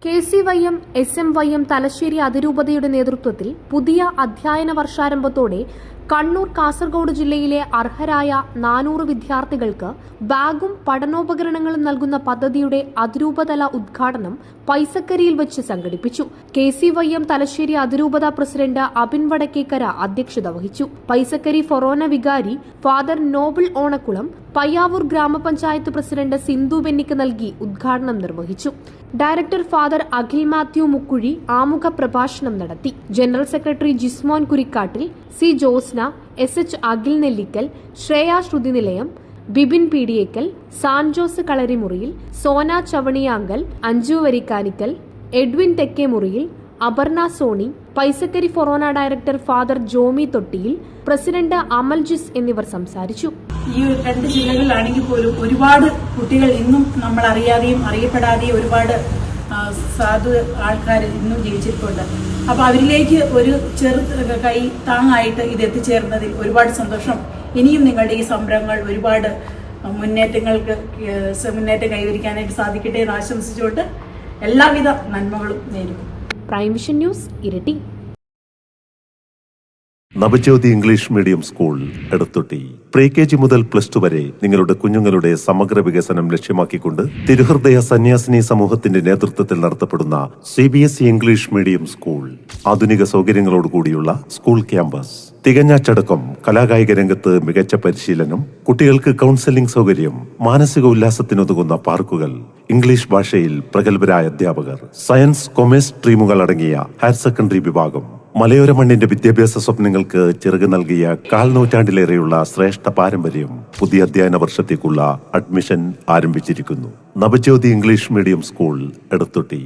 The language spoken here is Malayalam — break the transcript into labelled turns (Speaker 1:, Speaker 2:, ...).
Speaker 1: KCYM, SMYM തലശ്ശേരി അതിരൂപതയുടെ നേതൃത്വത്തിൽ പുതിയ അധ്യയന വർഷാരംഭത്തോടെ കണ്ണൂർ, കാസർഗോഡ് ജില്ലയിലെ അർഹരായ 400 വിദ്യാർത്ഥികൾക്ക് ബാഗും പഠനോപകരണങ്ങളും നൽകുന്ന പദ്ധതിയുടെ അതിരൂപതല ഉദ്ഘാടനം പൈസക്കരിയിൽ വെച്ച് സംഘടിപ്പിച്ചു. KCYM തലശ്ശേരി അതിരൂപത പ്രസിഡന്റ് അബിൻ വടക്കേക്കര അധ്യക്ഷത വഹിച്ചു. പൈസക്കരി ഫൊറോന വികാരി ഫാദർ നോബിൾ ഓണക്കുളം, പയ്യാവൂർ ഗ്രാമപഞ്ചായത്ത് പ്രസിഡന്റ് സിന്ധു ബെന്നിക്ക് നൽകി ഉദ്ഘാടനം നിർവഹിച്ചു. ഡയറക്ടർ ഫാദർ അഖിൽ മാത്യു മുക്കുഴി ആമുഖ പ്രഭാഷണം നടത്തി. ജനറൽ സെക്രട്ടറി ജിസ്മോൻ കുരിക്കാട്ടിൽ, സി Josna, SH Akhil Nellikkal, Shreya Shruthinilayam, Bibin Peediyekkal, Sanjose Kalarimuriyil, Sona Chavaniyankal, Anju Varikkanikkal, Edwin Thekkemuriyil, Aparna Sony, Paisakkari forane director father Jomy Thottiyil, president Amaljis എന്നിവർ സംസാരിച്ചു.
Speaker 2: ഈ 2 ജില്ലകളിലാണെങ്കിൽ പോലും ഒരുപാട് കുട്ടികൾ ഇന്നും നമ്മൾ അറിയാതെയും അറിയപ്പെടാതെയും ഒരുപാട് സാധു ആൾക്കാർ ഇന്നും ജീവിച്ചിരിപ്പുണ്ട്. അപ്പൊ അവരിലേക്ക് ഒരു ചെറു കൈ താങ്ങായിട്ട് ഇത് എത്തിച്ചേർന്നതിൽ ഒരുപാട് സന്തോഷം. ഇനിയും നിങ്ങളുടെ ഈ സംരംഭങ്ങൾ ഒരുപാട് മുന്നേറ്റം കൈവരിക്കാനായിട്ട് സാധിക്കട്ടെ എന്ന് ആശംസിച്ചുകൊണ്ട് എല്ലാവിധ നന്മകളും നേരുന്നു.
Speaker 1: Prime vision news, Iritty.
Speaker 3: Navajyothi English medium school Edathotty. പ്രീ-KG മുതൽ +2 വരെ നിങ്ങളുടെ കുഞ്ഞുങ്ങളുടെ സമഗ്ര വികസനം ലക്ഷ്യമാക്കിക്കൊണ്ട് തിരുഹൃദയ സന്യാസിനി സമൂഹത്തിന്റെ നേതൃത്വത്തിൽ നടത്തപ്പെടുന്ന CBSE ഇംഗ്ലീഷ് മീഡിയം സ്കൂൾ. ആധുനിക സൗകര്യങ്ങളോടുകൂടിയുള്ള സ്കൂൾ ക്യാമ്പസ്, തികഞ്ഞ അച്ചടക്കം, കലാകായിക രംഗത്ത് മികച്ച പരിശീലനം, കുട്ടികൾക്ക് കൗൺസിലിംഗ് സൗകര്യം, മാനസിക ഉല്ലാസത്തിനുതകുന്ന പാർക്കുകൾ, ഇംഗ്ലീഷ് ഭാഷയിൽ പ്രഗത്ഭരായ അധ്യാപകർ, സയൻസ്, കൊമേഴ്സ് സ്ട്രീമുകൾ അടങ്ങിയ ഹയർ സെക്കൻഡറി വിഭാഗം, മലയോര മണ്ണിന്റെ വിദ്യാഭ്യാസ സ്വപ്നങ്ങൾക്ക് ചിറക് നൽകിയ 1/4 നൂറ്റാണ്ടിലേറെയുള്ള ശ്രേഷ്ഠ പാരമ്പര്യം. പുതിയ അധ്യയന വർഷത്തേക്കുള്ള അഡ്മിഷൻ ആരംഭിച്ചിരിക്കുന്നു. Navajyothi English medium school Edathotti.